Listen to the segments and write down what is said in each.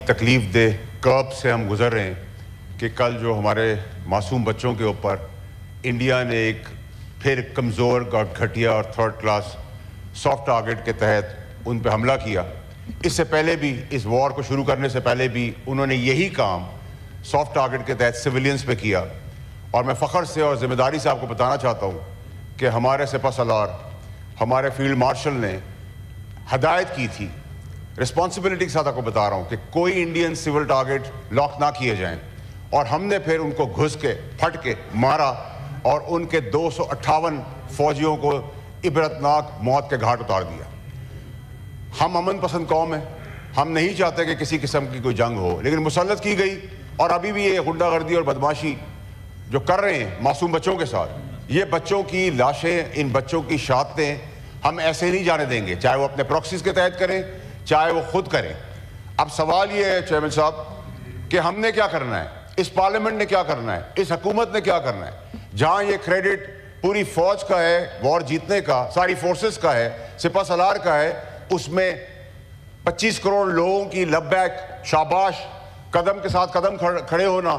तकलीफ दे कर्ब से हम गुजर रहे हैं कि कल जो हमारे मासूम बच्चों के ऊपर इंडिया ने एक फिर कमज़ोर और घटिया और थर्ड क्लास सॉफ्ट टारगेट के तहत उन पर हमला किया। इससे पहले भी, इस वॉर को शुरू करने से पहले भी उन्होंने यही काम सॉफ्ट टारगेट के तहत सिविलियंस पे किया। और मैं फ़ख्र से और ज़िम्मेदारी से आपको बताना चाहता हूँ कि हमारे सिपहसालार, हमारे फील्ड मार्शल ने हदायत की थी, रिस्पॉन्सिबिलिटी के साथ आपको बता रहा हूँ कि कोई इंडियन सिविल टारगेट लॉक ना किए जाएं। और हमने फिर उनको घुस के फट के मारा और उनके 258 फौजियों को इबरतनाक मौत के घाट उतार दिया। हम अमन पसंद कौम है, हम नहीं चाहते कि किसी किस्म की कोई जंग हो, लेकिन मुसल्लत की गई। और अभी भी ये गुंडागर्दी और बदमाशी जो कर रहे हैं मासूम बच्चों के साथ, ये बच्चों की लाशें, इन बच्चों की शहादतें हम ऐसे नहीं जाने देंगे, चाहे वो अपने प्रॉक्सीज के तहत करें, चाहे वो खुद करें। अब सवाल ये है चेयरमैन साहब कि हमने क्या करना है, इस पार्लियामेंट ने क्या करना है, इस हुकूमत ने क्या करना है। जहां ये क्रेडिट पूरी फौज का है, वॉर जीतने का, सारी फोर्सेस का है, सिपहसालार का है, उसमें 25 करोड़ लोगों की लब्बैक, शाबाश, कदम के साथ कदम खड़े होना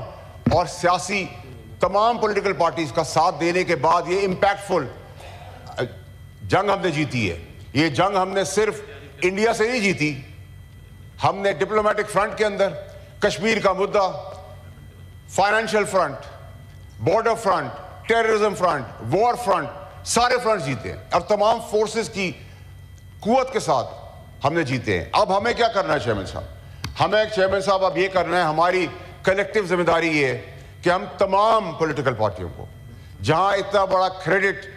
और सियासी तमाम पॉलिटिकल पार्टीज का साथ देने के बाद ये इम्पैक्टफुल जंग हमने जीती है। ये जंग हमने सिर्फ इंडिया से नहीं जीती, हमने डिप्लोमेटिक फ्रंट के अंदर कश्मीर का मुद्दा, financial front, border front, terrorism front, war front, सारे फ्रंट जीते हैं और तमाम फोर्सेस की कुव्वत के साथ हमने जीते हैं। अब हमें क्या करना है चेयरमैन साहब? हमें चेयरमैन साहब अब ये करना है, हमारी कलेक्टिव जिम्मेदारी ये है कि हम तमाम पॉलिटिकल पार्टियों को, जहां इतना बड़ा क्रेडिट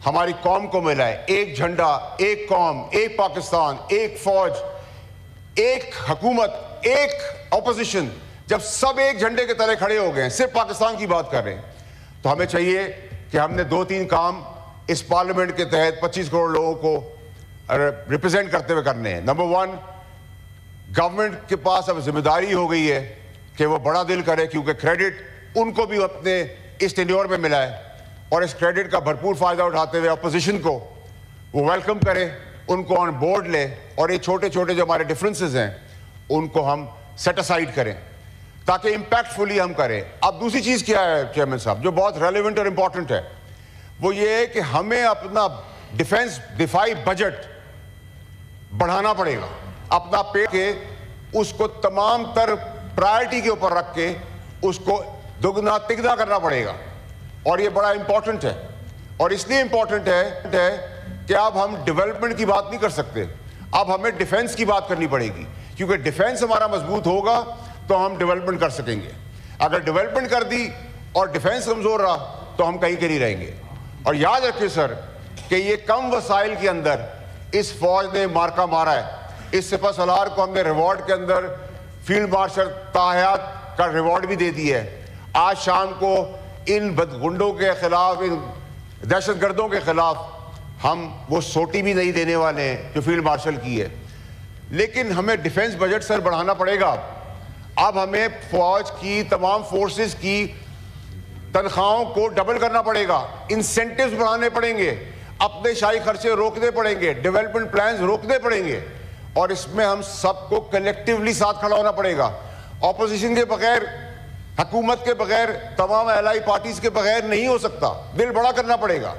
हमारी कौम को मिला है, एक झंडा, एक कौम, एक पाकिस्तान, एक फौज, एक हुकूमत, एक ऑपोजिशन, जब सब एक झंडे के तले खड़े हो गए हैं, सिर्फ पाकिस्तान की बात कर रहे हैं, तो हमें चाहिए कि हमने 2-3 काम इस पार्लियामेंट के तहत 25 करोड़ लोगों को रिप्रेजेंट करते हुए करने हैं। नंबर 1, गवर्नमेंट के पास अब जिम्मेदारी हो गई है कि वो बड़ा दिल करे, क्योंकि क्रेडिट उनको भी अपने इस टेन्योर में मिला है और इस क्रेडिट का भरपूर फायदा उठाते हुए अपोजिशन को वो वेलकम करे, उनको ऑन बोर्ड ले और ये छोटे छोटे जो हमारे डिफरेंसेस हैं उनको हम सेट असाइड करें ताकि इम्पैक्टफुली हम करें। अब दूसरी चीज़ क्या है चेयरमैन साहब, जो बहुत रेलिवेंट और इम्पॉर्टेंट है, वो ये है कि हमें अपना दिफाई बजट बढ़ाना पड़ेगा, अपना पे के उसको तमाम तर प्रायोरिटी के ऊपर रख के उसको दुगना तिगना करना पड़ेगा। और ये बड़ा इंपॉर्टेंट है, और इसलिए इंपॉर्टेंट है कि अब हम डेवलपमेंट की बात नहीं कर सकते, अब हमें डिफेंस की बात करनी पड़ेगी, क्योंकि डिफेंस हमारा मजबूत होगा तो हम डेवलपमेंट कर सकेंगे। अगर डेवलपमेंट कर दी और डिफेंस कमजोर रहा तो हम कहीं के नहीं रहेंगे। और याद रखिए सर कि ये कम वसाइल के अंदर इस फौज ने मार्का मारा है। इस सिपहसालार को हमने रिवॉर्ड के अंदर फील्ड मार्शल ताहयात का रिवॉर्ड भी दे दिया है। आज शाम को इन बदगुंडों के खिलाफ, इन दहशतगर्दों के खिलाफ हम वो सोटी भी नहीं देने वाले हैं जो फील्ड मार्शल की है। लेकिन हमें डिफेंस बजट सर बढ़ाना पड़ेगा। अब हमें फौज की तमाम फोर्सेस की तनख्वाहों को डबल करना पड़ेगा, इंसेंटिव्स बढ़ाने पड़ेंगे, अपने शाही खर्चे रोकने पड़ेंगे, डेवलपमेंट प्लान्स रोकने पड़ेंगे, और इसमें हम सबको कलेक्टिवली साथ खड़ा होना पड़ेगा। ऑपोजिशन के बगैर, हुकूमत के बगैर, तमाम एलाई पार्टीज के बगैर नहीं हो सकता। दिल बड़ा करना पड़ेगा,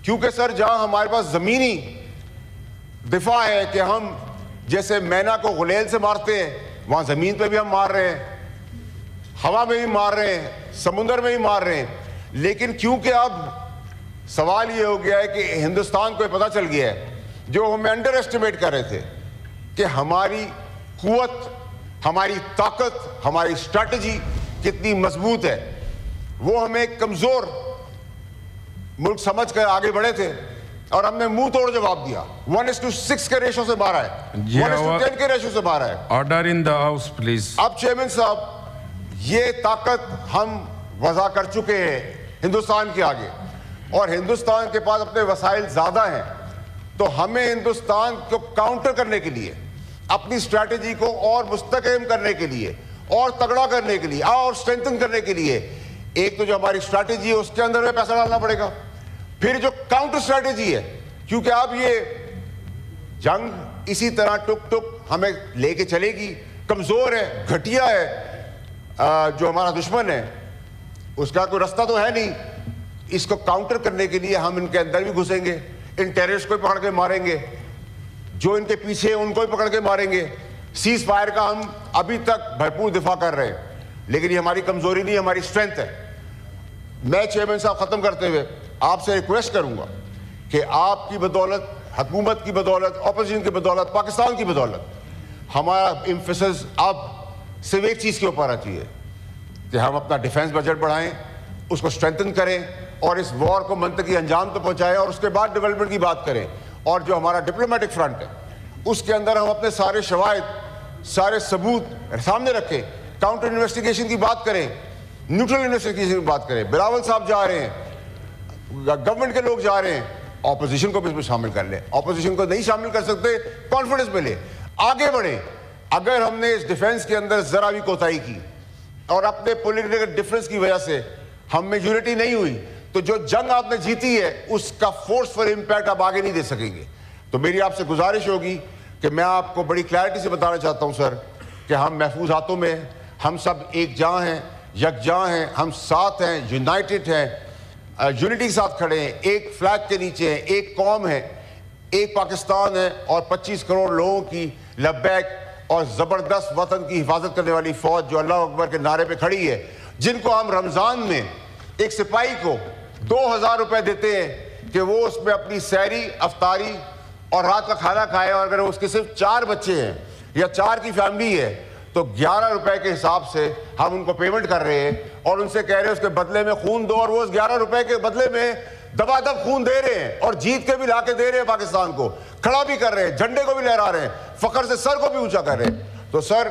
क्योंकि सर जहां हमारे पास जमीनी दिफा है कि हम जैसे मैना को गुलेल से मारते हैं, वहां जमीन पे भी हम मार रहे हैं, हवा में भी मार रहे हैं, समुद्र में भी मार रहे हैं। लेकिन क्योंकि अब सवाल ये हो गया है कि हिंदुस्तान को पता चल गया है, जो हमें अंडर एस्टिमेट कर रहे थे कि हमारी कुव्वत, हमारी ताकत, हमारी स्ट्रैटेजी कितनी मजबूत है, वो हमें कमजोर मुल्क समझ कर आगे बढ़े थे और हमने मुंह तोड़ जवाब दिया। 1:6 के रेशो से मारा है, 1:10 के रेशो से मारा है। Order in the house please. अब चेयरमैन साहब, ये ताकत हम वज़ा कर चुके हैं हिंदुस्तान के आगे, और हिंदुस्तान के पास अपने वसाइल ज्यादा हैं, तो हमें हिंदुस्तान को काउंटर करने के लिए, अपनी स्ट्रैटेजी को और मुस्तकम करने के लिए, और तगड़ा करने के लिए, और स्ट्रेंथन करने के लिए, एक तो जो हमारी स्ट्रैटेजी है उसके अंदर में पैसा डालना पड़ेगा, फिर जो काउंटर स्ट्रैटेजी है, क्योंकि अब ये जंग इसी तरह टुक टुक हमें लेके चलेगी, کمزور ہے, گھٹیا ہے, جو ہمارا دشمن ہے, اس کا کوئی رستہ تو ہے نہیں. اس کو کاؤنٹر کرنے کے لیے ہم ان کے اندر بھی گھسیں گے, ان ٹیررسٹ کو پکڑ کے ماریں گے, جو ان کے پیچھے ہیں ان کو بھی پکڑ کے ماریں گے. سیز فائر کا ہم ابھی تک بھرپور دفاع کر رہے ہیں, لیکن یہ ہماری کمزوری نہیں, ہماری اسٹرینتھ ہے. میں چیئرمین صاحب ختم کرتے ہوئے آپ سے ریکویسٹ کروں گا کہ آپ کی بدولت, حکومت کی بدولت, اپوزیشن کی بدولت, پاکستان کی بدولت ہمارا ایمفیسس اب صرف ایک چیز کے اوپر آتی ہے کہ ہم اپنا ڈیفنس بجٹ بڑھائیں, اس کو اسٹرینتھن کریں اور اس وار کو منطقی انجام تو پہنچائیں, اور اس کے بعد ڈیولپمنٹ کی بات کریں. اور جو ہمارا ڈپلومیٹک فرنٹ ہے اس کے اندر ہم اپنے سارے شواہد, سارے ثبوت سامنے رکھیں, کاؤنٹر انویسٹیگیشن کی بات کریں, نیوٹرل انویسٹیگیشن کی بات کریں. بلاول صاحب جا رہے ہیں, گورنمنٹ کے لوگ جا رہے ہیں, اپوزیشن کو بھی اس میں شامل کر لیں. اپوزیشن کو نہیں شامل کر سکتے, کانفیڈنس میں لیں, آگے بڑھیں. اگر ہم نے اس ڈیفنس کے اندر ذرا بھی کوتاہی کی اور اپنے پولیٹیکل ڈفرینس کی وجہ سے ہم میں یونٹی نہیں ہوئی, تو جو جنگ آپ نے جیتی ہے اس کا فورسفل امپیکٹ آپ آگے نہیں دے سکیں گے. تو میری آپ سے گزارش ہوگی کہ میں آپ کو بڑی کلیئرٹی سے بتانا چاہتا ہوں سر کہ ہم محفوظ ہاتھوں میں ہیں, ہم سب ایک جاں ہیں, یکجاں ہیں, ہم ساتھ ہیں, یونائٹڈ ہیں, یونٹی کے ساتھ کھڑے ہیں, ایک فلیگ کے نیچے ہیں, ایک قوم ہے, ایک پاکستان ہے, اور 25 کروڑ لوگوں کی لبیک اور زبردست وطن کی حفاظت کرنے والی فوج جو اللہ اکبر کے نعرے پہ کھڑی ہے, جن کو ہم رمضان میں ایک سپاہی کو 2000 روپے دیتے ہیں کہ وہ اس میں اپنی سحری, افطاری اور رات کا کھانا کھائے, اور اگر اس کے صرف 4 بچے ہیں یا 4 کی فیملی ہے تو 11 روپے کے حساب سے ہم ان کو پیمنٹ کر رہے ہیں, اور ان سے کہہ رہے ہیں اس کے بدلے میں خون دو, اور وہ اس 11 روپے کے بدلے میں دبا دب خون دے رہے ہیں, اور جیت کے بھی لا کے دے رہے ہیں, پاکستان کو کھڑا بھی کر رہے ہیں, جھنڈے کو بھی لہرا رہے ہیں, فخر سے سر کو بھی اونچا کر رہے ہیں. تو سر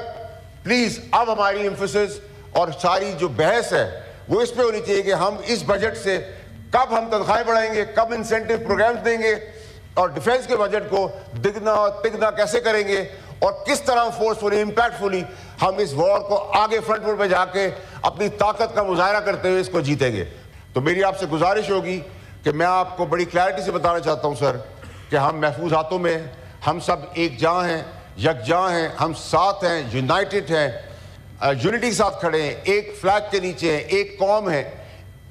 پلیز اب ہماری ایمفیسس اور ساری جو بحث ہے وہ اس پہ ہونی چاہیے کہ ہم اس بجٹ سے کب ہم تنخواہیں بڑھائیں گے, کب انسینٹیو پروگرامز دیں گے, اور ڈیفنس کے بجٹ کو دگنا اور تگنا کیسے کریں گے, اور کس طرح فورسفلی, امپیکٹفلی ہم اس وار کو آگے فرنٹ فٹ پہ جا کے اپنی طاقت کا مظاہرہ کرتے ہوئے اس کو جیتیں گے. تو میری آپ سے گزارش ہوگی کہ میں آپ کو بڑی کلیئرٹی سے بتانا چاہتا ہوں سر کہ ہم محفوظ ہاتھوں میں ہیں, ہم سب ایک جاں ہیں, یکجاں ہیں, ہم ساتھ ہیں, یونائٹڈ ہیں, یونٹی کے ساتھ کھڑے ہیں, ایک فلیگ کے نیچے ہیں, ایک قوم ہے,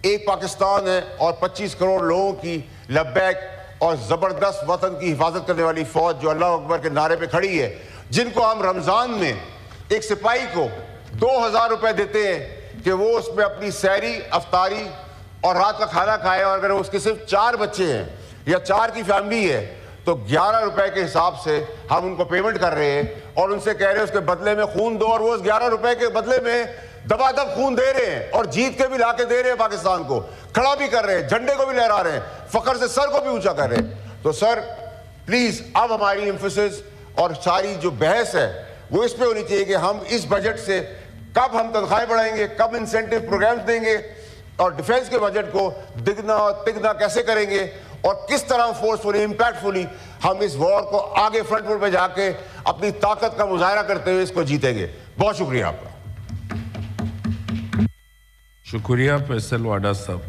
ایک پاکستان ہے, اور 25 کروڑ لوگوں کی لبیک اور زبردست وطن کی حفاظت کرنے والی فوج جو اللہ اکبر کے نعرے پہ کھڑی ہے, جن کو ہم رمضان میں ایک سپاہی کو 2000 روپے دیتے ہیں کہ وہ اس میں اپنی سحری, افطاری اور رات کا کھانا کھائے, اور اگر اس کے صرف 4 بچے ہیں یا 4 کی فیملی ہے تو 11 روپے کے حساب سے ہم ان کو پیمنٹ کر رہے ہیں, اور ان سے کہہ رہے ہیں اس کے بدلے میں خون دو, اور وہ اس 11 روپے کے بدلے میں دبا دب خون دے رہے ہیں, اور جیت کے بھی لا کے دے رہے ہیں, پاکستان کو کھڑا بھی کر رہے ہیں, جھنڈے کو بھی لہرا رہے ہیں, فخر سے سر کو بھی اونچا کر رہے ہیں. تو سر پلیز اب ہماری ایمفیسس اور ساری جو بحث ہے وہ اس پہ ہونی چاہیے کہ ہم اس بجٹ سے کب ہم تنخواہیں بڑھائیں گے, کب انسینٹیو پروگرامز دیں گے, اور ڈیفنس کے بجٹ کو دگنا اور تگنا کیسے کریں گے, اور کس طرح فورسفلی, امپیکٹفلی ہم اس وار کو آگے فرنٹ فٹ پہ جا کے اپنی طاقت کا مظاہرہ کرتے ہوئے اس کو جیتیں گے. بہت شکریہ آپ کا. شکریہ فیصل واڈا صاحب.